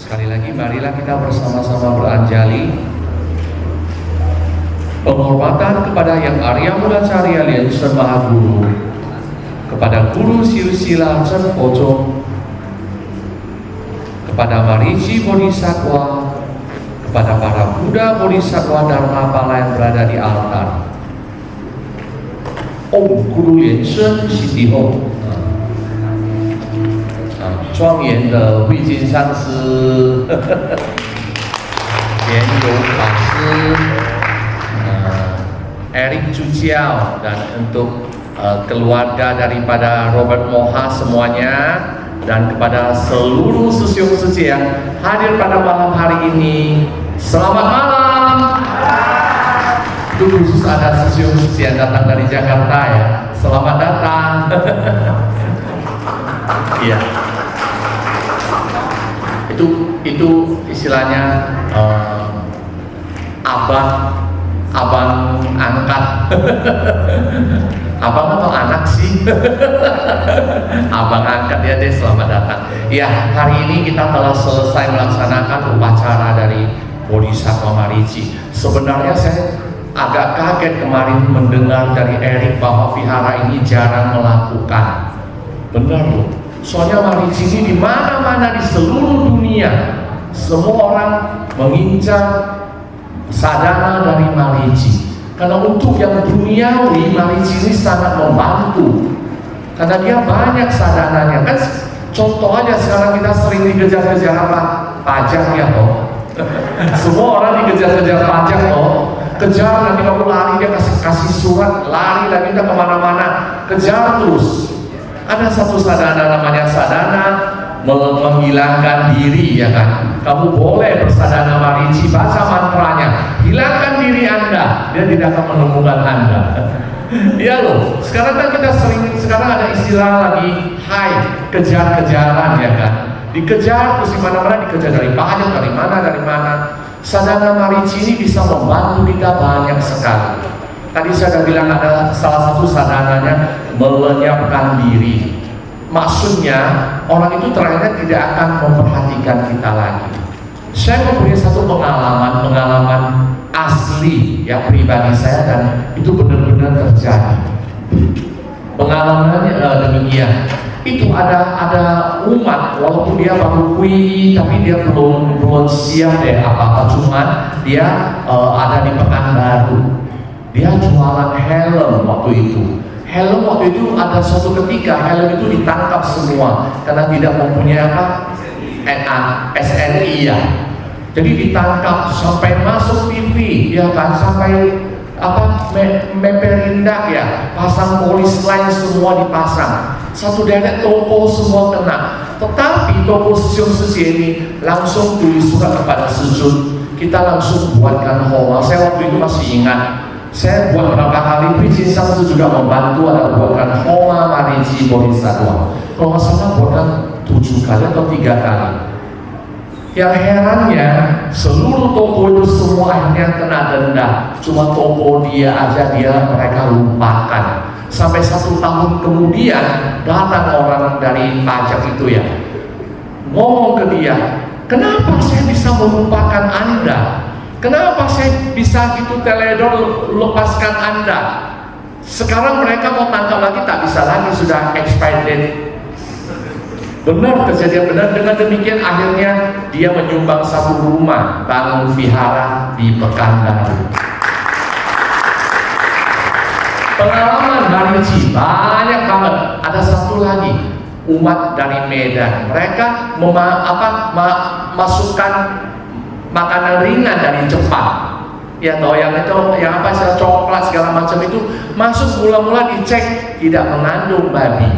Sekali lagi marilah kita bersama-sama beranjali penghormatan kepada Yang Arya Muda Carya Liensen Maha Guru, kepada Guru Silsila Chen Pocong, kepada Marici Bodhisattva, kepada para Buddha Bodhisattva Dharma Pala yang berada di altar. Om Guru Liensen Siti Om. 庄严的慧经上师、莲友法师、Eric Cuciao, dan untuk keluarga daripada Robert Moha semuanya, dan kepada seluruh Susyung Suci yang hadir pada malam hari ini, selamat malam. Itu khusus ada Susyung Suci yang datang dari Jakarta ya, selamat datang. Iya. Itu istilahnya abang angkat. Abang atau anak sih? Abang angkat ya deh, selamat datang. Ya, hari ini kita telah selesai melaksanakan upacara dari Bodhisattva Marici. Sebenarnya saya agak kaget kemarin mendengar dari Eric bahwa vihara ini jarang melakukan. Benar loh. Soalnya Marici ini di mana-mana di seluruh dunia, semua orang mengincar sadhana dari Marici. Karena untuk yang duniawi, Marici ini sangat membantu. Karena dia banyak sadhananya. Kan contoh aja sekarang kita sering dikejar-kejar apa? Pajak ya toh. Semua orang dikejar-kejar pajak toh. Kejar, nanti kamu lari, dia kasih surat, lari lagi kita kemana-mana, kejar terus. Ada satu sadhana namanya sadhana menghilangkan diri, ya kan? Kamu boleh bersadhana Marici, baca mantranya, hilangkan diri Anda, dia tidak akan menemukan Anda. Iya loh, sekarang kan kita sekarang ada istilah lagi high, kejar-kejaran, ya kan? Dikejar terus di mana-mana, dikejar dari pajak, dari mana. Sadhana Marici ini bisa membantu kita banyak sekali. Tadi saya sudah bilang ada salah satu sadhananya melenyapkan diri. Maksudnya orang itu terakhirnya tidak akan memperhatikan kita lagi. Saya mempunyai satu pengalaman asli ya, pribadi saya, dan itu benar-benar terjadi. Pengalamannya demikian. Itu ada umat, walaupun dia baru kui, tapi dia belum siap deh apa-apa. Cuman dia ada di Pekanbaru. Dia jualan helm waktu itu. Helm waktu itu ada suatu ketika helm itu ditangkap semua karena tidak mempunyai apa? SNI ya. Jadi ditangkap sampai masuk TV, ya kan, sampai apa? Meperindak ya, pasang polis lain semua dipasang. Satu deret toko semua kena. Tetapi toko Susyung Suci ini langsung tulis surat kepada sujud. Kita langsung buatkan homa. Saya waktu itu masih ingat. Saya buat berapa kali, Prijin Sangsu juga membantu ada buatkan Homa Marici Bodhisattva. Kalau nggak salah buatkan 7 kali atau 3 kali. Yang herannya, seluruh toko itu semua akhirnya kena denda. Cuma toko dia aja mereka lupakan. Sampai 1 tahun kemudian datang orang dari pajak itu ya, ngomong ke dia, kenapa saya bisa melupakan Anda? Kenapa saya bisa gitu teledor lepaskan Anda? Sekarang mereka mau tangkap lagi, tak bisa lagi, sudah expired date. Benar, kejadian benar. Dengan demikian akhirnya dia menyumbang 1 rumah, bangun vihara di Pekanbaru. Pengalaman Marici banyak banget. Ada satu lagi, umat dari Medan. Mereka masukkan makanan ringan dari Jepang, ya toh, yang apa sih, coklat segala macam itu masuk, mula-mula dicek tidak mengandung babi.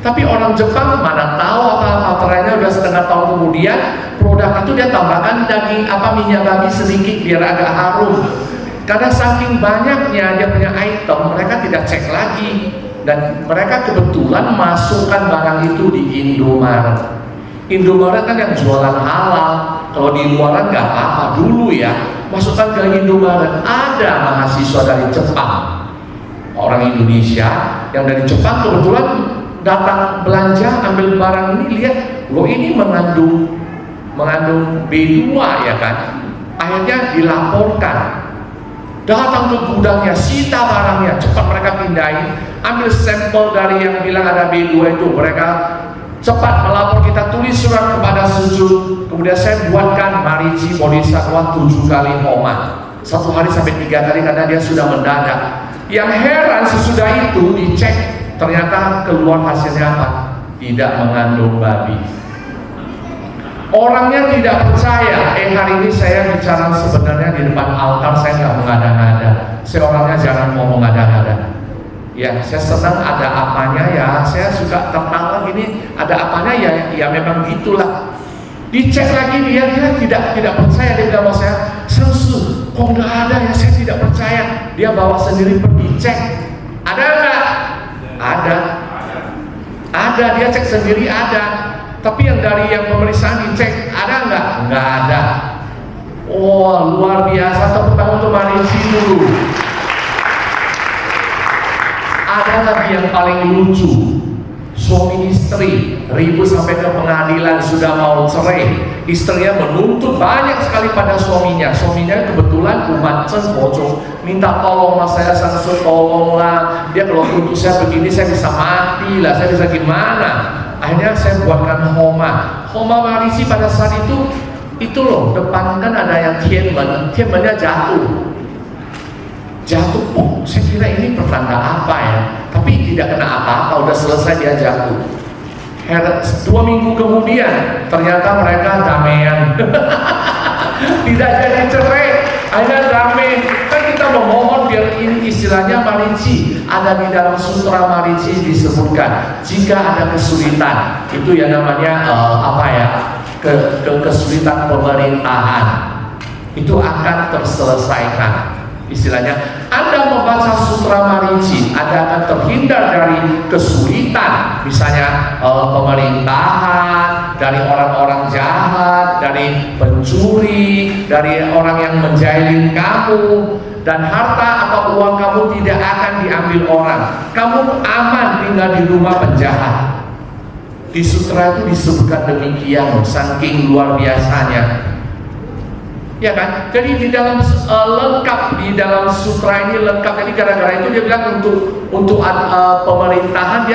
Tapi orang Jepang mana tahu apa ternyata udah setengah tahun kemudian produk itu dia tambahkan daging minyak babi sedikit biar agak harum. Karena saking banyaknya dia punya item, mereka tidak cek lagi, dan mereka kebetulan masukkan barang itu di Indomaret. Indomaret kan yang jualan halal. Kalau di luaran nggak apa-apa dulu ya, masukkan ke Indomaret. Ada mahasiswa dari Jepang, orang Indonesia yang dari Jepang kebetulan datang belanja, ambil barang ini, lihat loh ini mengandung mengandung B2 ya kan. Akhirnya dilaporkan, datang ke gudangnya, sita barangnya, cepat mereka pindahin, ambil sampel dari yang bilang ada B2 itu, mereka cepat melapor, kita tulis surat kepada sujud, kemudian saya buatkan Marici Bodhisattva 7 kali homa, 1 hari sampai 3 kali karena dia sudah mendadak. Yang heran sesudah itu dicek, ternyata keluar hasilnya apa? Tidak mengandung babi. Orangnya tidak percaya. Hari ini saya bicara sebenarnya di depan altar, saya nggak mengada-ngada. Saya orangnya jangan mau mengada-ngada. Ya, saya senang ada apanya ya. Saya suka tertawa gini, ada apanya ya memang gitulah. Dicek lagi dia tidak percaya. Dia bilang sama saya, Sensu, kok nggak ada ya? Saya tidak percaya. Dia bawa sendiri pergi cek. Ada nggak? Ada. Dia cek sendiri ada. Tapi yang dari yang pemeriksaan dicek ada nggak? Nggak ada. Oh, luar biasa. Tepuk tangan untuk Marici dulu. Ada lagi yang paling lucu. Suami istri ribut sampai ke pengadilan, sudah mau cerai. Istrinya menuntut banyak sekali pada suaminya. Suaminya kebetulan umat Chen Bocong, minta tolong mas saya, Sansu tolonglah. Dia kalau tuntut saya begini, saya bisa mati lah, saya bisa gimana? Akhirnya saya buatkan homa Marici pada saat itu loh, depan kan ada yang tianmennya jatuh. Saya kira ini pertanda apa ya? Tapi tidak kena apa-apa, udah selesai dia jatuh. 2 minggu kemudian ternyata mereka damaian. Tidak jadi cerai, akhirnya damai. Kan kita memohon biar ini istilahnya Marici, ada di dalam sutra Marici disebutkan jika ada kesulitan, itu ya namanya kesulitan pemerintahan itu akan terselesaikan. Istilahnya Anda membaca sutra Marici, Anda akan terhindar dari kesulitan, misalnya pemerintahan, dari orang-orang jahat, dari pencuri, dari orang yang menjahilin kamu, dan harta atau uang kamu tidak akan diambil orang. Kamu aman tinggal di rumah penjahat. Di sutra itu disebutkan demikian, saking luar biasanya. Ya kan? Jadi di dalam lengkap, di dalam sutra ini lengkap. Jadi gara-gara itu dia bilang untuk pemerintahan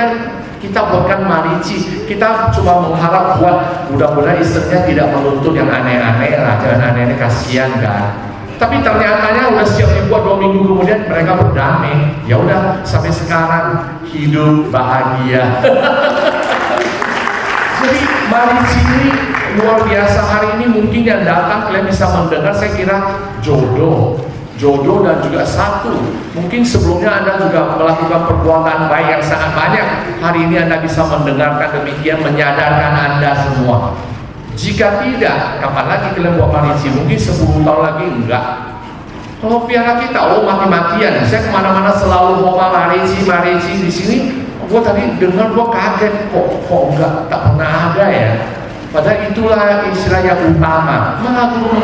kita buatkan Marici. Kita cuma mengharap buat mudah-mudahan istrinya tidak menuntut yang aneh-aneh lah, jangan aneh-aneh, kasihan kan. Tapi ternyatanya udah siap dibuat 2 minggu kemudian mereka berdamai. Ya udah sampai sekarang hidup bahagia. Jadi Marici ini luar biasa. Hari ini mungkin yang datang kalian bisa mendengar, saya kira jodoh dan juga satu. Mungkin sebelumnya Anda juga melakukan perbuatan baik yang sangat banyak. Hari ini Anda bisa mendengarkan demikian, menyadarkan Anda semua. Jika tidak, kapan lagi kalian buat Marici? Mungkin 10 tahun lagi enggak. Kalau piara kita, mati-matian. Saya kemana-mana selalu homa Marici di sini. Gue tadi dengar, gue kaget, kok enggak, tak pernah ada ya. Padahal itulah istilah yang utama. Mahaprabhu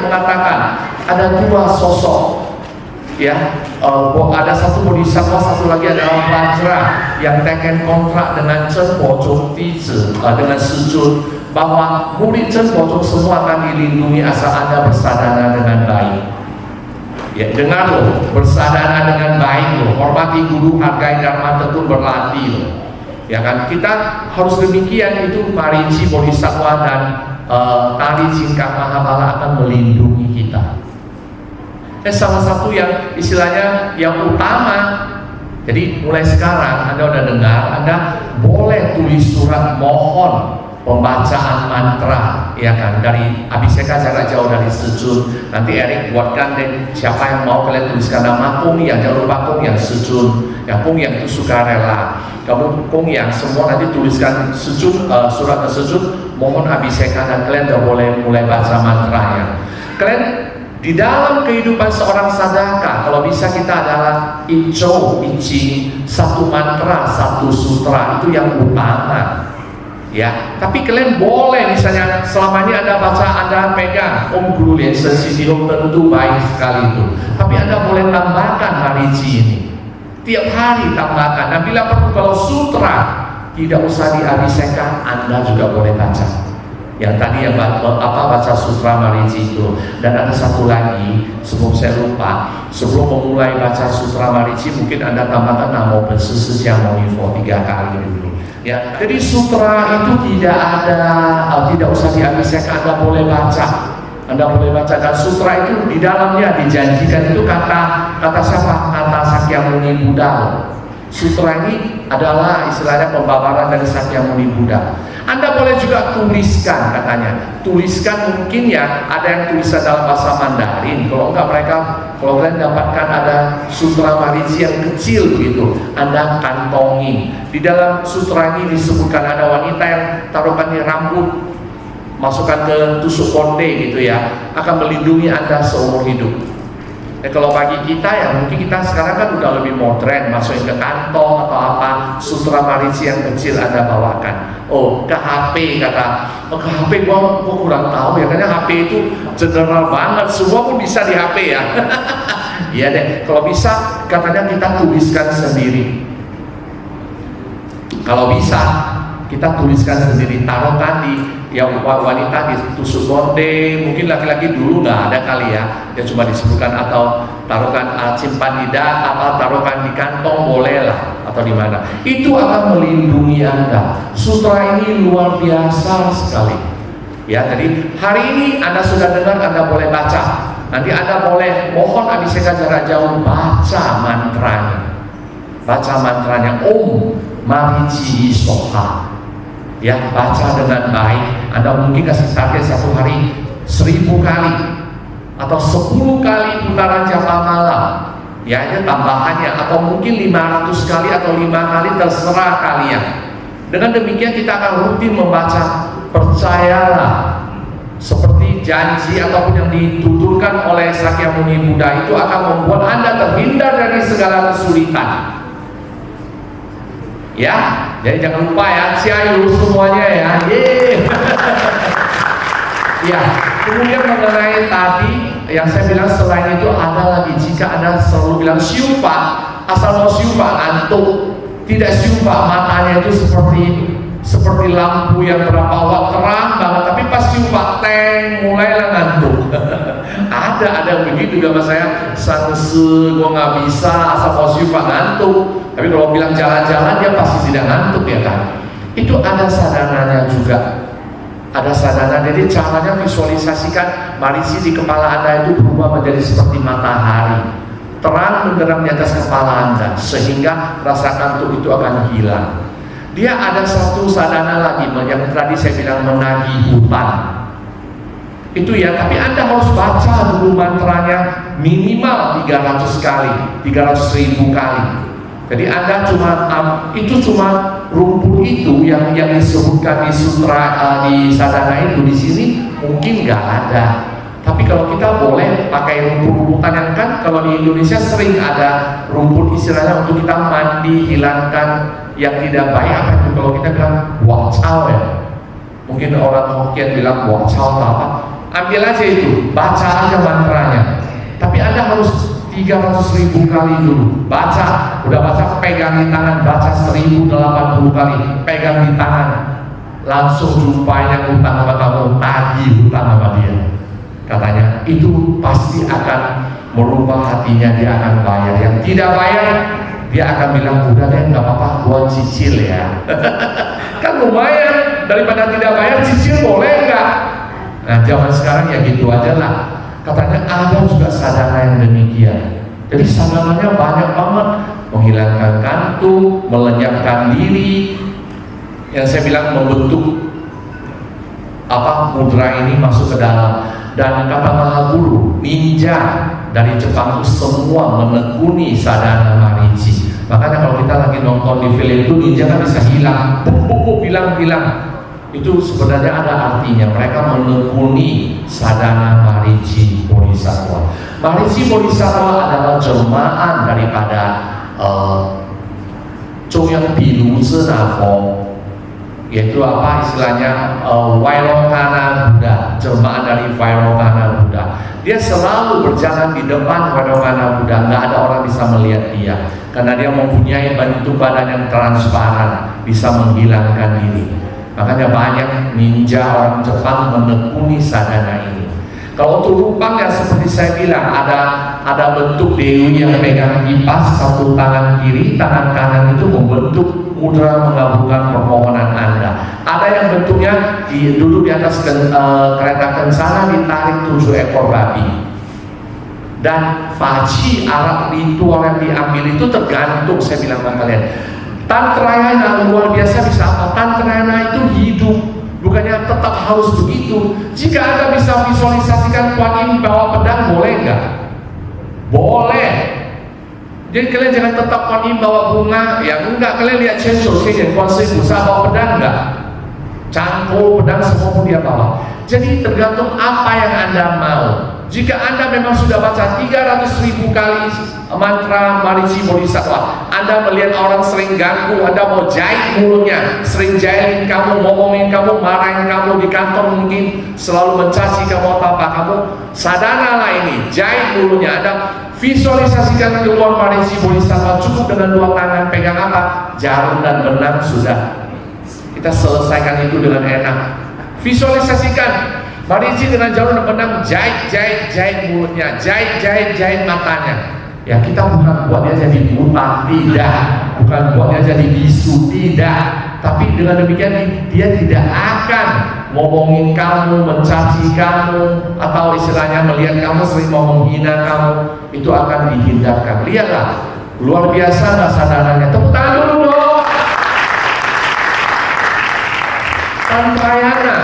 mengatakan ada 2 sosok, ya. Ada satu bodhisattva, satu lagi adalah Vajra yang teken kontrak dengan Chen Bocong Tizi, dengan sujud bahwa murid Chen Bocong semua akan dilindungi asal Anda bersadana dengan baik. Ya, dengar loh, bersadana dengan baik loh, hormati guru, hargai dharma, tekun berlatih loh. Ya kan, kita harus demikian. Itu Marici Bodhisattva dan Tari Singkat Mahabala akan melindungi kita. Salah satu yang istilahnya yang utama. Jadi mulai sekarang Anda udah dengar, Anda boleh tulis surat mohon pembacaan mantra, ya kan, dari Abhiseka jarak jauh dari sujud. Nanti Erik buatkan deh, siapa yang mau kalian tuliskan nama Kung yang, jangan lupa Kung yang sujud, yang Kung yang itu sukarela, kamu Kung yang semua nanti tuliskan sujud, surat sujud mohon Abhiseka, dan kalian udah boleh mulai baca mantranya. Kalian di dalam kehidupan seorang sadaka, kalau bisa kita adalah Ico, Ichi, satu mantra, satu sutra, itu yang utama. Ya, tapi kalian boleh misalnya selama ini Anda baca, Anda pegang Om Guru Lien Sensisi Om, tentu baik sekali itu. Tapi Anda boleh tambahkan Marici ini. Tiap hari tambahkan. Dan bila perlu, kalau sutra tidak usah diabiskan, Anda juga boleh baca. Yang tadi yang baca Sutra Marici itu. Dan ada satu lagi, sebelum saya lupa, sebelum memulai baca Sutra Marici, mungkin Anda tambahkan Namo Buddhaya Namo 3 kali dulu. Ya, jadi sutra itu tidak ada, tidak usah dihabiskan, Anda boleh baca. Anda boleh baca, dan sutra itu di dalamnya dijanjikan itu kata siapa? Kata Sakyamuni Buddha. Sutra ini adalah istilahnya pembabaran dari Sakyamuni Buddha. Anda boleh juga tuliskan, katanya. Tuliskan mungkin ya, ada yang tulisan dalam bahasa Mandarin. Kalau enggak mereka, kalau kalian dapatkan ada Sutra Marici yang kecil gitu, Anda kantongi. Di dalam sutra ini disebutkan ada wanita yang taruhkan di rambut, masukkan ke tusuk konde gitu ya, akan melindungi Anda seumur hidup. Kalau bagi kita ya mungkin kita sekarang kan udah lebih modern, masukin ke kantong atau apa, Sutra Marici yang kecil Anda bawakan. Oh, ke HP kata, ke HP gua kurang tahu ya, karena HP itu general banget, semua pun bisa di HP ya. Iya deh, kalau bisa katanya kita tuliskan sendiri. Kalau bisa kita tuliskan sendiri, taruhkan di yang wanita di tusuk konde, mungkin laki-laki dulu nggak ada kali ya, cuma disebutkan, atau taruhkan simpan di taruhkan di kantong boleh lah, atau di mana. Itu akan melindungi Anda. Sutra ini luar biasa sekali. Ya, jadi hari ini Anda sudah dengar, Anda boleh baca. Nanti Anda boleh mohon Abhiseka jarak jauh baca mantranya. Baca mantranya Om Marici Soha. Ya, baca dengan baik. Anda mungkin kasih target satu hari 1000 kali atau 10 kali putaran japa malam. Ya, ini tambahannya, atau mungkin 500 kali atau 5 kali, terserah kalian. Dengan demikian kita akan rutin membaca. Percayalah, seperti janji ataupun yang dituturkan oleh Sakyamuni Buddha itu akan membuat Anda terhindar dari segala kesulitan. Ya, jadi jangan lupa ya, ciayu semuanya ya. Ya, kemudian mengenai tadi yang saya bilang, selain itu ada lagi, jika Anda selalu bilang siupa, asal mau siupa ngantuk, tidak siupa, matanya itu seperti lampu yang berapa watt terang banget, tapi pas siupa teng mulailah ngantuk. ada begitu juga mas saya, sangse gua nggak bisa asal mau siupa ngantuk. Tapi kalau bilang jalan-jalan dia pasti tidak ngantuk ya kan. Itu ada sadananya juga. Ada sadana, jadi caranya visualisasikan Marici di kepala Anda itu berubah menjadi seperti matahari, terang benderang di atas kepala Anda, sehingga rasa ngantuk itu akan hilang. Dia ada satu sadana lagi yang tadi saya bilang menagih hutang. Itu ya, tapi Anda harus baca dulu mantranya minimal 300 kali, 300.000 kali. Jadi Anda itu cuma rumput itu yang disebutkan di sutra di sadana itu, di sini mungkin nggak ada. Tapi kalau kita boleh pakai rumput-rumputan yang kan kalau di Indonesia sering ada rumput istilahnya untuk kita mandi, hilangkan yang tidak baik. Apa itu kalau kita bilang wacau ya? Mungkin orang Hokkien bilang wacau atau apa? Ambil aja itu, baca aja mantranya. Tapi Anda harus 300.000 kali dulu. Baca, udah baca pegang di tangan, baca 1080 kali, pegang di tangan. Langsung jumpain yang hutang sama kamu, tagih hutang sama dia. Katanya itu pasti akan merubah hatinya, dia akan bayar. Yang tidak bayar, dia akan bilang udah deh nggak apa-apa, gua cicil ya. Kan lumayan, daripada tidak bayar cicil boleh nggak? Nah zaman sekarang ya gitu aja lah. Katanya ada juga sadana yang demikian. Jadi sadananya banyak banget, menghilangkan kantuk, melenyapkan diri. Yang saya bilang membentuk mudra ini masuk ke dalam. Dan kata Mahaguru, ninja dari Jepang itu semua menekuni sadana Marici. Makanya kalau kita lagi nonton di film itu, ninja kan bisa hilang, bilang. Itu sebenarnya ada artinya, mereka menekuni sadana Marici Bodhisattva. Marici Bodhisattva adalah jelmaan daripada Choyang Bilu Zenafo, yaitu apa istilahnya Vairocana Buddha, jelmaan dari Vairocana Buddha. Dia selalu berjalan di depan Vairocana Buddha, nggak ada orang bisa melihat dia, karena dia mempunyai bentuk badan yang transparan, bisa menghilangkan diri. Makanya banyak ninja orang Jepang menekuni sadhana ini. Kalau untuk Rupang ya seperti saya bilang, ada bentuk dewi yang pegang kipas, satu tangan kiri, tangan kanan itu membentuk mudra mengabulkan permohonan Anda. Ada yang bentuknya duduk di atas kereta kencana, ditarik 7 ekor babi. Dan faci Arab ritual yang diambil itu tergantung, saya bilang sama kalian. Tantrayana luar biasa bisa apa? Tantrayana itu hidup, bukannya tetap harus begitu. Jika Anda bisa visualisasikan Kuan Yin bawa pedang, boleh nggak? Boleh. Jadi kalian jangan tetap Kuan Yin bawa bunga, ya enggak. Kalian lihat Chen Shouxing, Kuan Yin bisa bawa pedang nggak? Cangkul, pedang, semua pun dia bawa. Jadi tergantung apa yang Anda mau. Jika Anda memang sudah baca 300.000 kali mantra Marici Bodhisattva, Anda melihat orang sering ganggu, Anda mau jahit mulutnya, sering jahilin kamu, ngomongin kamu, marahin kamu di kantor, mungkin selalu mencaci kamu apa-apa, kamu sadhana lah ini, jahit mulutnya. Anda visualisasikan keluar Marici Bodhisattva, cukup dengan 2 tangan, pegang apa? Jarum dan benang, sudah. Kita selesaikan itu dengan enak. Visualisasikan Marici dengan jarum dan benang, jahit mulutnya, jahit matanya. Ya kita bukan buat dia jadi buta, tidak. Bukan buat dia jadi bisu, tidak. Tapi dengan demikian dia tidak akan ngomongin kamu, mencaci kamu, atau istilahnya melihat kamu sering mau menghina kamu. Itu akan dihindarkan. Lihatlah, luar biasa nggak sadananya. Tepuk tangan dulu dong. Tantrayana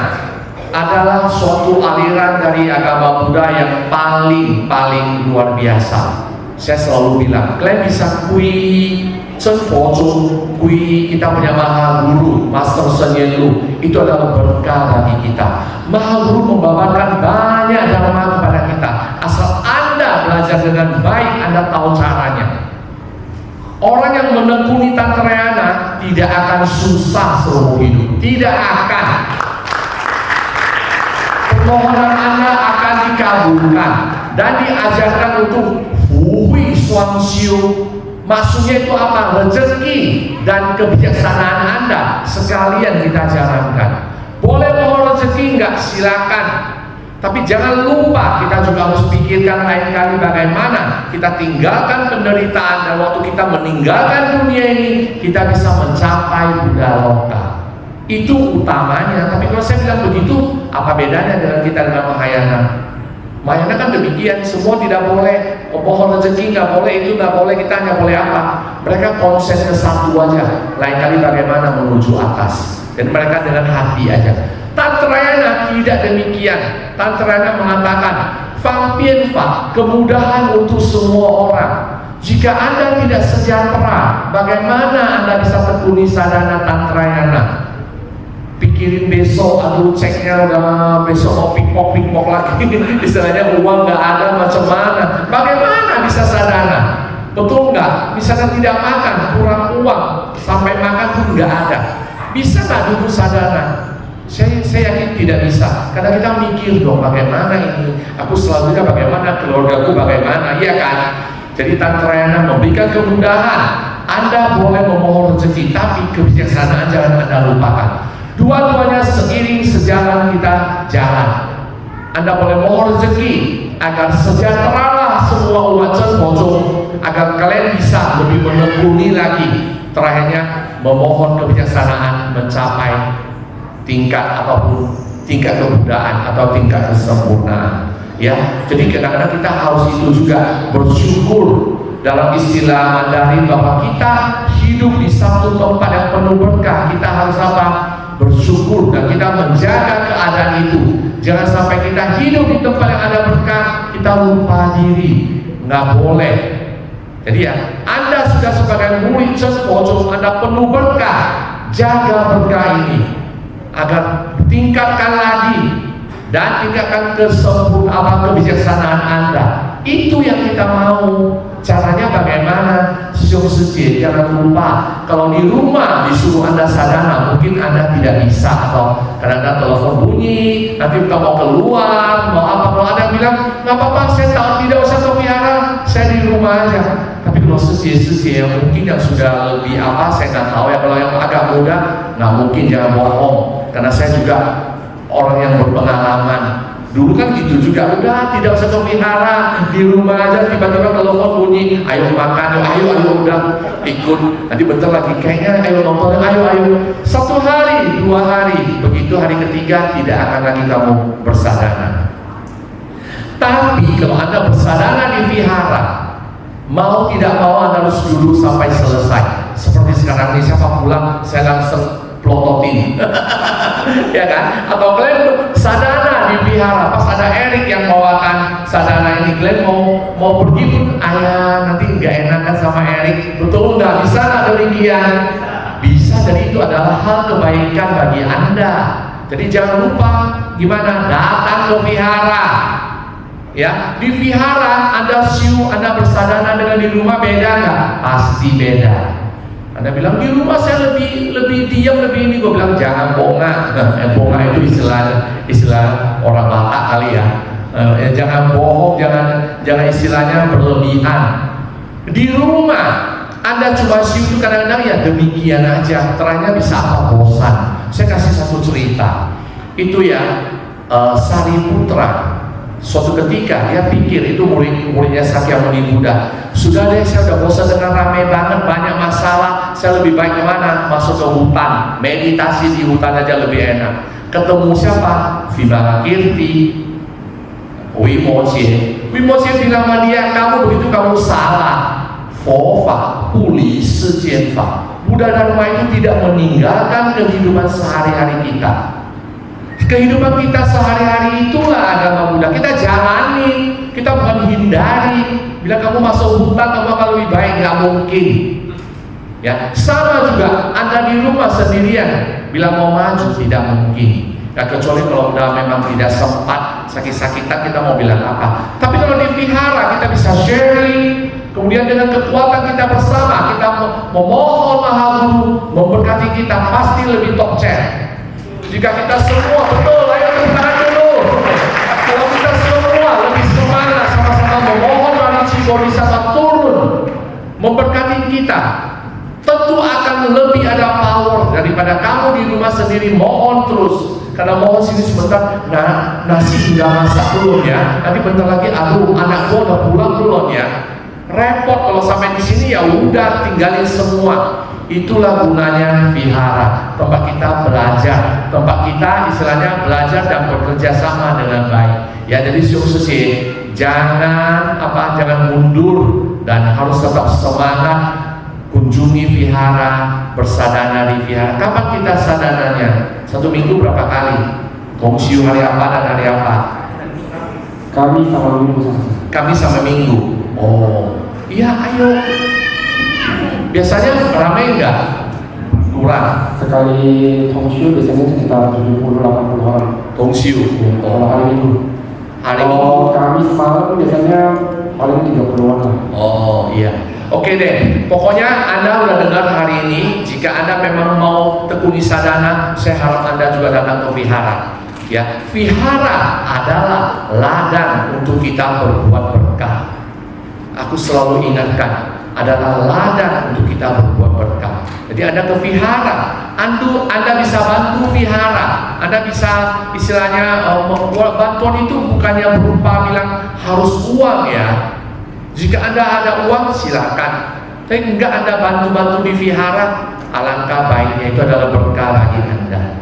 adalah suatu aliran dari agama Buddha yang paling luar biasa. Saya selalu bilang, kalian bisa kui Chen Fo Zhong, kui kita punya Maha Guru, Master Shen Yen Lu, itu adalah berkah bagi kita. Maha Guru membawakan banyak dharma kepada kita. Asal Anda belajar dengan baik, Anda tahu caranya. Orang yang menekuni Tantrayana tidak akan susah seumur hidup, tidak akan. Permohonan Anda akan dikabulkan dan diajarkan untuk Hui Suang Xiu. Maksudnya itu apa? Rezeki dan kebijaksanaan Anda sekalian kita jalankan. Boleh mohon rezeki enggak? Silakan. Tapi jangan lupa kita juga harus pikirkan lain kali bagaimana kita tinggalkan penderitaan, dan waktu kita meninggalkan dunia ini kita bisa mencapai Buddha Loka. Itu utamanya. Tapi kalau saya bilang begitu, apa bedanya dengan kita dengan Mahayana? Mahayana kan demikian, semua tidak boleh, mohon rezeki nggak boleh, itu nggak boleh, kita hanya boleh apa? Mereka konsen ke satu aja, lain kali bagaimana menuju atas, dan mereka dengan hati aja. Tantrayana tidak demikian. Tantrayana mengatakan Fang Pian Fa, kemudahan untuk semua orang. Jika Anda tidak sejahtera, bagaimana Anda bisa tekuni sadhana Tantrayana? Pikirin besok, aduh ceknya udah besok mau pikpok lagi, istilahnya uang nggak ada, macam mana? Bagaimana bisa sadhana? Betul nggak? Misalnya tidak makan, kurang uang, sampai makan pun nggak ada. Bisa nggak dulu sadhana? Saya yakin tidak bisa, karena kita mikir dong bagaimana ini, aku selanjutnya bagaimana, keluargaku bagaimana, iya kan? Jadi Tantrayana memberikan kemudahan. Anda boleh memohon rezeki, tapi kebijaksanaan jangan Anda lupakan. Dua-duanya seiring sejalan kita jalan. Anda boleh mohon rezeki agar sejahteralah semua umat Chen Fo Zhong, agar kalian bisa lebih menekuni lagi. Terakhirnya memohon kebijaksanaan mencapai tingkat apapun, tingkat kebudayaan atau tingkat kesempurnaan. Ya, jadi kadang-kadang kita harus itu juga bersyukur. Dalam istilah Mandarin bahwa kita hidup di satu tempat yang penuh berkah, kita harus apa? Bersyukur, dan kita menjaga keadaan itu. Jangan sampai kita hidup di tempat yang ada berkah, kita lupa diri. Nggak boleh. Jadi ya, Anda sudah sebagai murid Chen Fo Zhong, Anda penuh berkah. Jaga berkah ini agar tingkatkan lagi dan tingkatkan kesempurnaan kebijaksanaan Anda. Itu yang kita mau. Caranya bagaimana? Jangan lupa, kalau di rumah disuruh Anda sadhana, mungkin Anda tidak bisa, atau kadang-kadang telepon bunyi, nanti kita mau keluar, mau apa, kalau Anda bilang nggak apa-apa, saya tidak usah ke wihara, saya di rumah aja. Tapi kalau sesi yang mungkin yang sudah lebih apa, saya nggak tahu ya, kalau yang agak muda, nggak mungkin, jangan bohong. karena saya juga orang yang berpengalaman. Dulu kan gitu juga, udah tidak usah ke vihara, di rumah aja tiba-tiba telepon bunyi, ayo makan, ayo udah ikut. Nanti bentar lagi kayaknya ayo nonton, ayo. 1 hari, 2 hari, begitu hari ketiga tidak akan lagi kamu bersadana. Tapi kalau Anda bersadana di vihara, mau tidak mau Anda harus duduk sampai selesai. Seperti sekarang ini siapa pulang, saya langsung plototin. Ya kan? Atau kalian sadana di vihara, pas ada Erik yang bawakan sadana ini, kalian mau pergi pun, ayah nanti nggak enakan sama Erik, betul nggak? Bisa nggak demikian? Bisa. Jadi itu adalah hal kebaikan bagi Anda. Jadi jangan lupa gimana datang ke vihara. Ya, di vihara Anda Anda bersadana dengan di rumah beda nggak? Pasti beda. Anda bilang di rumah saya lebih diam, lebih ini. Gue bilang jangan bonga. Bonga itu istilah orang Batak kali ya. Jangan bohong, jangan istilahnya berlebihan. Di rumah Anda cuma itu kadang-kadang ya demikian aja. Terakhirnya bisa apa? Bosan. Saya kasih satu cerita. Itu ya Sariputra. Suatu ketika dia pikir, itu muridnya Sakyamuni Buddha, sudah deh saya udah bosan dengan ramai banget, banyak masalah, saya lebih baik kemana? Masuk ke hutan, meditasi di hutan aja lebih enak. Ketemu siapa? Vimalakirti, Wimoche bilang sama dia, kamu begitu kamu salah. Fofa, puli, sejenfa. Buddha Dharma itu tidak meninggalkan kehidupan sehari-hari kita. Kehidupan kita sehari-hari itulah agama Buddha. Kita jalani, kita bukan hindari. Bila kamu masuk hutan, kamu akan lebih baik, nggak mungkin. Ya, sama juga Anda di rumah sendirian, bila mau maju tidak mungkin. Ya, kecuali kalau udah memang tidak sempat, sakit-sakitan, kita mau bilang apa. Tapi kalau di vihara kita bisa sharing, kemudian dengan kekuatan kita bersama, kita memohon Maha Guru memberkati kita, pasti lebih top chair. Jika kita semua betul, ayo tepuk tangan dulu. Kalau kita semua lebih semangat sama-sama memohon Marici Bodhisattva turun memberkati kita, tentu akan lebih ada power daripada kamu di rumah sendiri mohon terus. Karena mohon sini sebentar, nasi udah masak belum ya? Nanti bentar lagi, aduh anak gua udah pulang belum ya? Repot kalau sampai di sini, ya udah tinggalin semua. Itulah gunanya vihara, tempat kita belajar, tempat kita istilahnya belajar dan bekerja sama dengan baik. Ya, jadi sukses, jangan mundur dan harus tetap semangat kunjungi vihara, bersadana di vihara. Kapan kita sadananya? 1 minggu berapa kali? Kongsiu hari apa dan hari apa? Kami sama Minggu. Kami sama Minggu. Oh, iya, ayo. Biasanya ramai enggak? Kurang. Sekali Tongsiu biasanya sekitar 70-80 orang. Tongsiu. Kalau hari Minggu. Kalau Kamis malam biasanya paling 30-an lah. Oh iya. Oke deh. Pokoknya Anda udah dengar hari ini. Jika Anda memang mau tekuni sadana, saya harap Anda juga datang ke vihara. Ya, vihara adalah ladang untuk kita berbuat berkah. Aku selalu ingatkan, adalah ladang untuk kita berbuat berkah. Jadi Anda ke vihara, Anda bisa bantu vihara, Anda bisa istilahnya membuat bantuan itu bukannya berupa bilang harus uang ya. Jika Anda ada uang silakan, tapi enggak Anda bantu-bantu di vihara, alangkah baiknya, itu adalah berkah bagi Anda.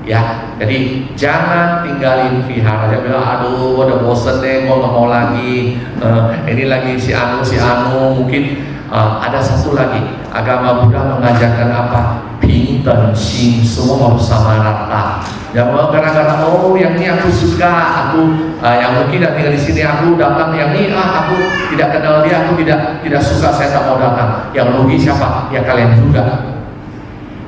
Ya, jadi jangan tinggalin vihara. Dia bilang, aduh, udah bosen deh, gue nggak mau lagi. Ini lagi si anu, mungkin ada satu lagi. Agama Buddha mengajarkan apa? Pinten sing, semua harus sama rata. Jangan gara-gara yang ini aku suka, yang mungkin tinggal di sini aku datang, yang ini aku tidak kenal dia, aku tidak suka, saya tak mau datang. Yang rugi siapa? Ya kalian juga.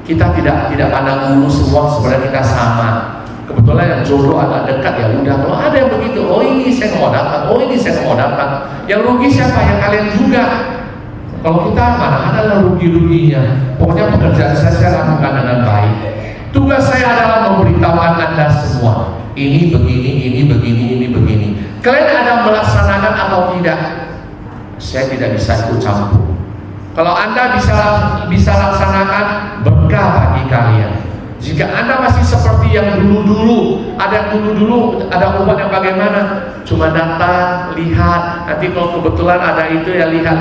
Kita tidak pandang dulu semua sebenarnya kita sama. Kebetulan yang jodoh agak dekat, ya udah. Kalau ada yang begitu, ini saya mau datang, ini saya mau datang. Yang rugi siapa? Ya kalian juga. Kalau kita mana ada rugi-ruginya. Pokoknya pekerjaan saya lakukan dengan baik. Tugas saya adalah memberitahukan Anda semua. Ini begini, ini begini, ini begini. Kalian ada melaksanakan atau tidak? Saya tidak bisa ikut campur. Kalau Anda bisa laksanakan, berkah bagi kalian. Jika Anda masih seperti yang dulu-dulu, ada umat yang bagaimana? Cuma datang, lihat, nanti kalau kebetulan ada itu ya lihat,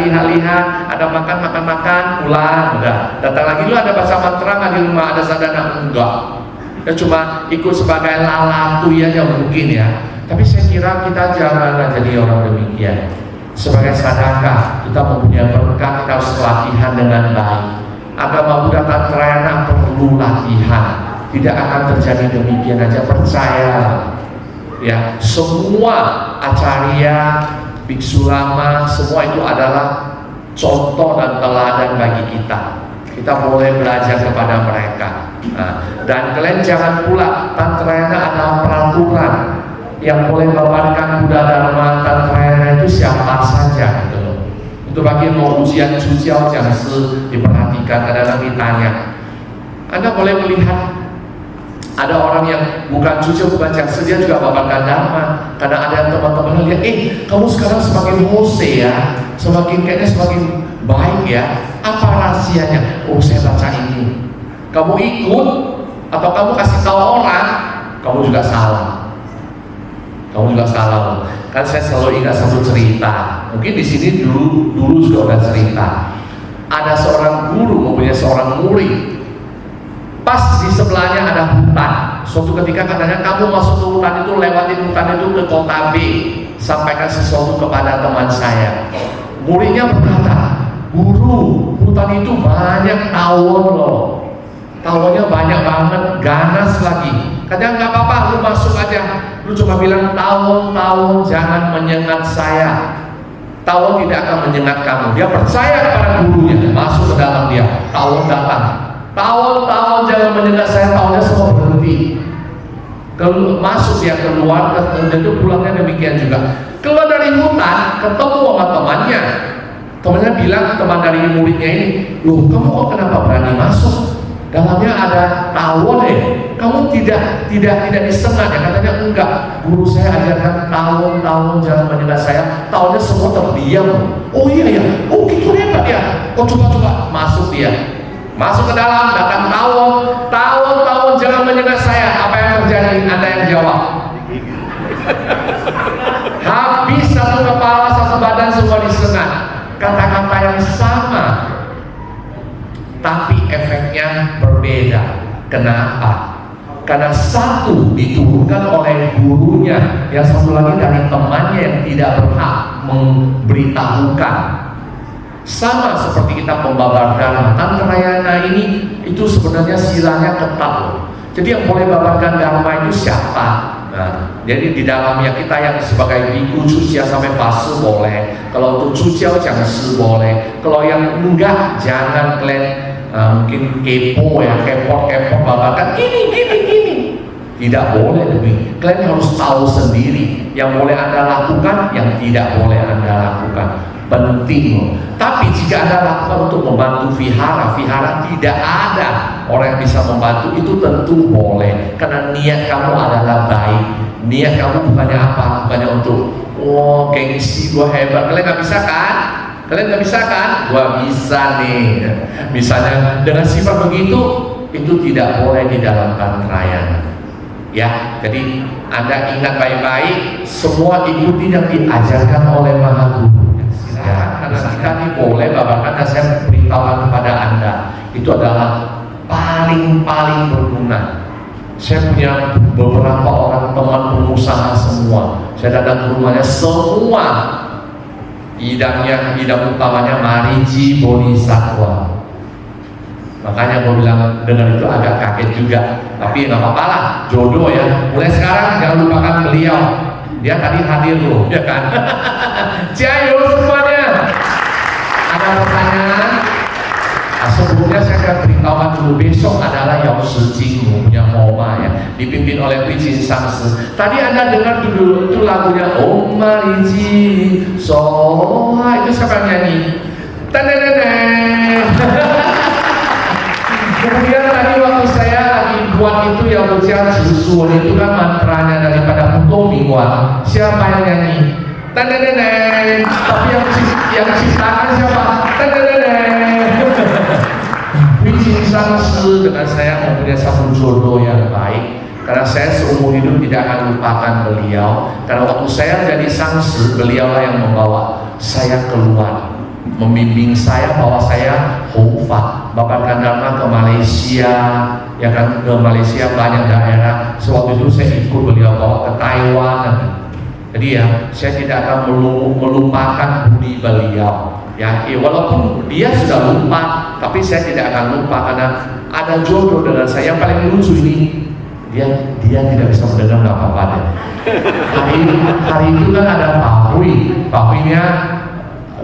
ada makan, pulang, udah. Datang lagi lu ada baca mantra nggak di rumah, ada sadana enggak. Ya cuma ikut sebagai lalatui aja mungkin ya. Tapi saya kira kita janganlah jadi orang demikian. Sebagai sedekah, kita mempunyai berkat, kita harus latihan dengan baik. Agama Buddha Tantrayana perlu latihan, tidak akan terjadi demikian aja, percaya ya. Semua acarya, biksu lama, semua itu adalah contoh dan teladan bagi kita. Kita boleh belajar kepada mereka. Dan kalian jangan pula Tantrayana ada peraturan yang boleh membabarkan Buddha Dharma Tantrayana itu siapa saja gitu loh. Itu bagi mau ujian Cuciao Jiangshi diperhatikan, kadang-kadang ditanya. Anda boleh melihat ada orang yang bukan Cuciao bukan Jiangshi, dia juga babarkan Dharma. Karena ada yang teman-teman lihat, kamu sekarang semakin hose ya, kayaknya semakin baik ya. Apa rahasianya? Oh, saya baca ini. Kamu ikut atau kamu kasih tahu orang, kamu juga salah. Kan saya selalu ingat satu cerita. Mungkin di sini dulu sudah ada cerita. Ada seorang guru mempunyai seorang murid. Pas di sebelahnya ada hutan. Suatu ketika katanya, kamu masuk ke hutan itu, lewatin hutan itu ke kota B, sampaikan sesuatu kepada teman saya. Muridnya berkata, guru, hutan itu banyak tawon loh. Tawonnya banyak banget, ganas lagi. Katanya nggak apa-apa, lu masuk aja. Lu cuma bilang tawon jangan menyengat saya. Tawon tidak akan menyengat kamu. Dia percaya kepada gurunya, masuk ke dalam dia. Tawon datang. Tawon jangan menyengat saya. Tawonnya semua berhenti. Kalau masuk dia keluar, dan itu pulangnya demikian juga. Keluar dari hutan, ketemu sama temannya. Temannya bilang, teman dari muridnya ini, loh kamu kok kenapa berani masuk? Dalamnya ada tawon kamu tidak disengat ya? Katanya enggak, guru saya ajarkan tawon jangan menyengat saya. Tawonnya semua terdiam. Oh iya ya, oh gitu hebat ya. Oh coba masuk dia, masuk ke dalam, datang tawon jangan menyengat saya. Apa yang terjadi? Anda yang jawab. Habis satu kepala, satu badan semua disengat. Kata-kata yang sama, tapi efeknya berbeda. Kenapa? Karena satu diturunkan oleh gurunya, yang satu lagi dari temannya yang tidak berhak memberitahukan. Sama seperti kita membabarkan Tantrayana ini, itu sebenarnya silanya ketat loh. Jadi yang boleh babarkan Dharma itu siapa? Nah, jadi di dalamnya kita yang sebagai biku Cucia sampai fase boleh. Kalau untuk Cuciao Jiangshi boleh. Kalau yang enggak, jangan kalian mungkin kepo babakan gini. Tidak boleh demi. Kalian harus tahu sendiri yang boleh Anda lakukan, yang tidak boleh Anda lakukan. Penting. Tapi jika Anda lakukan untuk membantu vihara tidak ada orang yang bisa membantu, itu tentu boleh. Karena niat kamu adalah baik. Niat kamu bukannya apa? Bukannya untuk gengsi, gua hebat. Kalian nggak bisa kan? Gua bisa nih. Misalnya dengan sifat begitu, itu tidak boleh di dalam Tantrayana. Ya, jadi Anda ingat baik-baik, semua ikuti yang diajarkan oleh Maha Guru. Ya, karena kita ini boleh babakan, dan saya beritahukan kepada Anda, itu adalah paling berguna. Saya punya beberapa orang teman pengusaha semua. Saya datang ke rumahnya, semua idam utamanya Mariji Bodhisattva. Makanya gue bilang dengar itu agak kaget juga, tapi nggak apa-apa lah, jodoh ya. Mulai sekarang jangan lupakan beliau. Dia tadi hadir loh, ya kan? Ciao semuanya. Ada pertanyaan? Sebelumnya saya akan beritahukan dulu, besok adalah Yao Shi Jing punya Moma ya, dipimpin oleh Pijin Samsi. Tadi Anda dengar dulu itu lagunya Om Mariji Soha, itu siapa yang nyanyi? Kemudian tadi waktu saya lagi buat itu yang ujian susun itu kan mantranya daripada Putu Mingguan. Siapa yang nyanyi? Tapi yang ciptakan siapa? Pijin Sangsi dengan saya mempunyai satu jodoh yang baik, karena saya seumur hidup tidak akan lupakan beliau. Karena waktu saya jadi sangsi, beliaulah yang membawa saya keluar, membimbing saya bahwa saya Houfa, Bapak Dharma ke Malaysia, ya kan, ke Malaysia banyak daerah. Sewaktu itu saya ikut beliau bawa ke Taiwan. Jadi ya, saya tidak akan melupakan budi beliau. Ya, walaupun dia sudah lupa, tapi saya tidak akan lupa karena ada jodoh dengan saya. Yang paling lucu ini, dia tidak bisa mendengar, nggak apa-apa deh. Hari itu kan ada Pahui-nya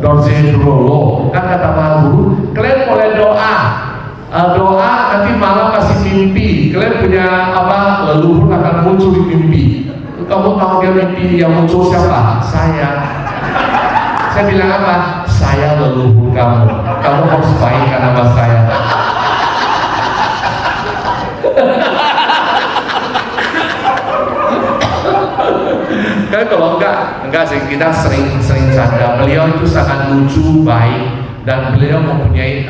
Dorje Drolo, kan kata Pak Guru, kalian boleh doa nanti malam masih mimpi, kalian punya apa, leluhur akan muncul di mimpi. Kamu tahu dia mimpi yang muncul siapa? Saya bilang apa? Saya leluhur kamu harus baikkan nama saya. Kan kalau enggak sih, kita sering canda. Beliau itu sangat lucu, baik, dan beliau mempunyai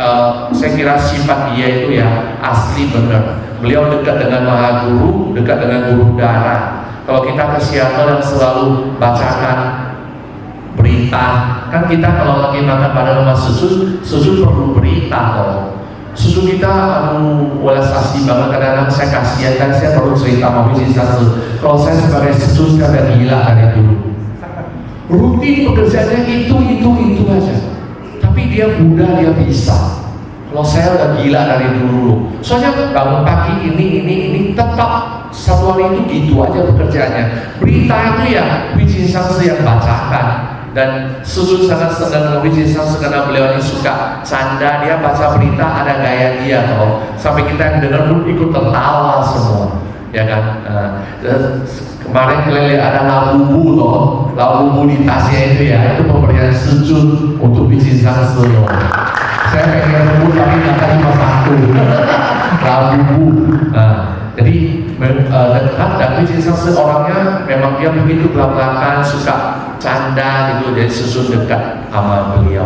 saya kira sifat dia itu ya asli benar. Beliau dekat dengan Maha Guru, dekat dengan Guru Dara. Kalau kita ke Seattle dan selalu bacakan berita, kan kita kalau lagi makan pada rumah susu perlu berita kok. Susu kita welas asli banget, kadang-kadang saya kasihan, kan saya perlu cerita mau bisnis satu. Kalau saya sebagai susu saya udah gila dari dulu. Rutin pekerjaannya itu aja. Tapi dia mudah, dia bisa. Kalau saya udah gila dari dulu. Soalnya bangun pagi ini tetap satu hari itu gitu aja pekerjaannya. Berita itu ya Wijin Sangsi yang bacakan. Dan Susu sangat senang Wijin Sangsi karena beliau ini suka canda. Dia baca berita ada gaya dia toh. Sampai kita yang dengar pun ikut tertawa semua, ya kan. Kemarin kalian ada labubu toh, labubu di tasnya itu ya, itu pemberian sujud untuk Wijin Sangsi. Saya pengen sebut tapi ternyata cuma satu, labubu. Jadi dekat dan Wijin Sangsi orangnya memang dia begitu belak-belakan, suka canda gitu, jadi susun dekat sama beliau.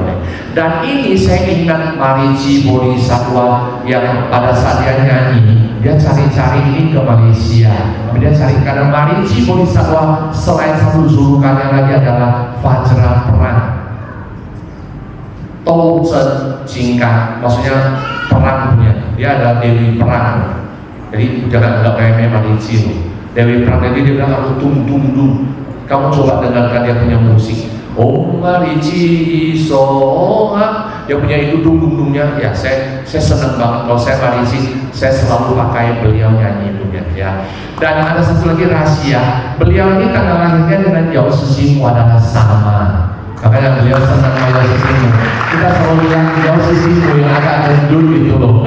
Dan ini saya ingat Mariji Bodhisattva yang pada saat dia nyanyi, dia cari-cari ini ke Malaysia. Dia cari, karena Mariji Bodhisattva selain satu julukannya lagi adalah Vajra Perang, Tou Zhen Jingkan, maksudnya perang punya. Dia adalah Dewi Perang. Jadi jangan anggap remeh Mariji loh. Dewi Perang, jadi dia bilang aku tung. Kamu coba dengarkan dia punya musik. Om Mariji Soha, dia punya itu dung-dungnya. Ya saya senang banget kalau saya Mariji, saya selalu pakai beliau nyanyi itu ya. Dan ada satu lagi rahasia, beliau ini tanggal lahirnya dengan Yao Sisimu adalah sama. Makanya beliau senang sama Yao Sisimu. Kita selalu bilang Yao Sisimu yang agak gendut gitu loh.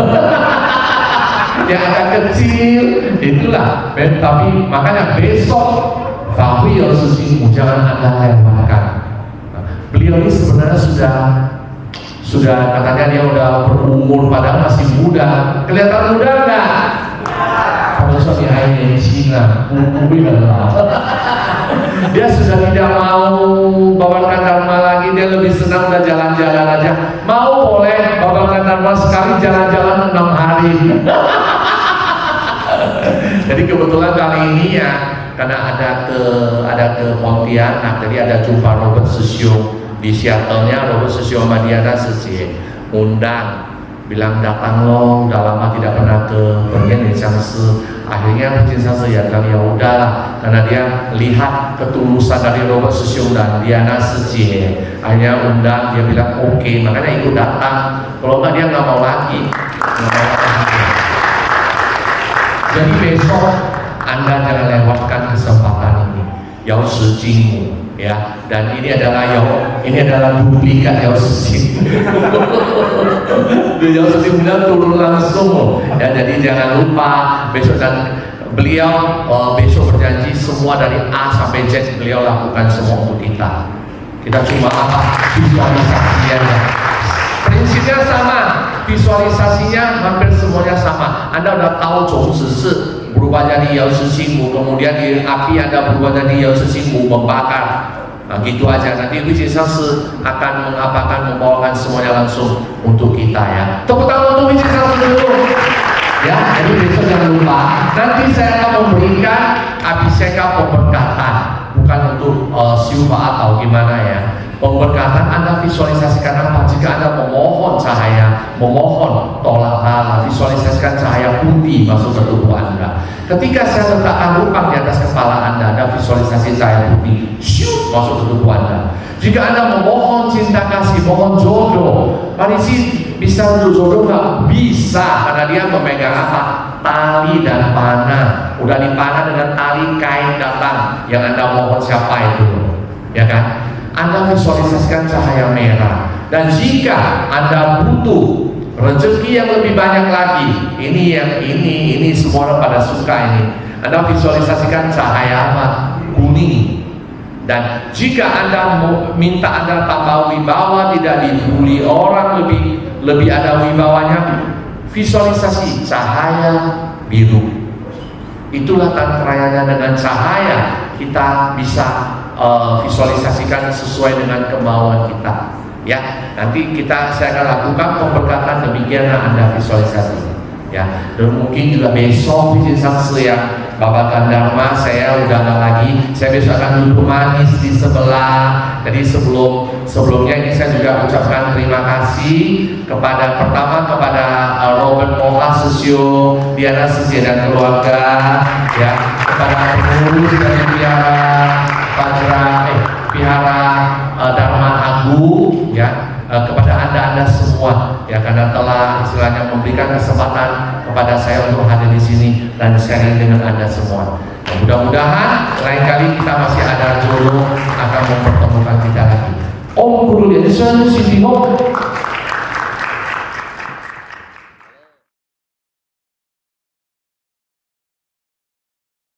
Yang agak kecil itulah. Tapi makanya besok Tapi Yao Sisimu jangan Anda lewatkan. Beliau ini sebenarnya sudah katanya dia udah berumur, padahal masih muda. Kelihatan muda enggak? Kalau suami ayah Cina, dia sudah tidak mau bawakan dharma lagi, dia lebih senang udah jalan-jalan aja. Mau boleh bawakan dharma sekali jalan-jalan 6 hari. Jadi kebetulan kali ini ya, karena ada ke Pontianak, jadi ada jumpa Robert Susio di Seattle-nya. Robert Susio Madiana Sesi undang, bilang datang lo, udah lama tidak pernah ke Wijin Sangsi. Akhirnya Wijin Sangsi ya kali ya udahlah, karena dia lihat ketulusan dari Robert Susio dan Diana Sesi. Akhirnya undang, dia bilang oke, makanya ikut datang. Kalau nggak dia nggak mau lagi. Jadi besok Anda jangan lewatkan kesempatan ini, Yao Sisimu ya. Dan ini adalah duplikat Yao Sisimu. Yao Sisimu turun langsung ya. Jadi jangan lupa besok, dan beliau besok berjanji semua dari A sampai Z beliau lakukan semua untuk kita. Kita cuma visualisasinya. Prinsipnya sama, visualisasinya hampir semuanya sama. Anda udah tahu Zhong Zhi berubah jadi Yao Sisimu, kemudian di api Anda berubah jadi Yao Sisimu membakar. Nah, gitu aja. Nanti Wiji Sangsi akan membawakan semuanya langsung untuk kita ya. Tepuk tangan untuk Wiji Sangsi dulu. Ya, jadi besok jangan lupa. Nanti saya akan memberikan abiseka pemberkatan, bukan untuk siupa atau gimana ya. Pemberkatan Anda visualisasikan apa? Jika Anda memohon cahaya, memohon tolak bala, visualisasikan cahaya putih masuk ke tubuh Anda. Ketika saya letakkan lubang di atas kepala Anda visualisasi cahaya putih, syuk, masuk ke tubuh Anda. Jika Anda memohon cinta kasih, mohon jodoh, Marisi bisa jodoh nggak? Bisa, karena dia memegang apa? Tali dan panah. Udah dipanah dengan tali kain datang. Yang Anda mohon siapa itu? Ya kan? Anda visualisasikan cahaya merah. Dan jika Anda butuh rezeki yang lebih banyak lagi, ini semua orang pada suka ini. Anda visualisasikan cahaya apa? Kuning. Dan jika Anda minta Anda tambah wibawa, tidak dibully orang, lebih ada wibawanya, visualisasi cahaya biru. Itulah tantayanya. Dengan cahaya kita bisa visualisasikan sesuai dengan kemauan kita. Ya, nanti saya akan lakukan pemberkatan demikian Anda visualisasi. Ya, dan mungkin juga besok Wiji Sangsi ya, Bapak Gandharma saya udah nggak lagi. Saya besok akan duduk manis di sebelah. Jadi sebelumnya ini saya juga ucapkan terima kasih kepada Robert Moha Sesio, Diana Sesio dan keluarga, ya, kepada pengurus dari Vihara Dharma Agung, ya, kepada anda semua, ya, karena telah istilahnya memberikan kesempatan kepada saya untuk hadir di sini dan sharing dengan anda semua. Nah, mudah-mudahan lain kali kita masih ada jodoh akan mempertemukan kita lagi. Om Guru Yesus Sisi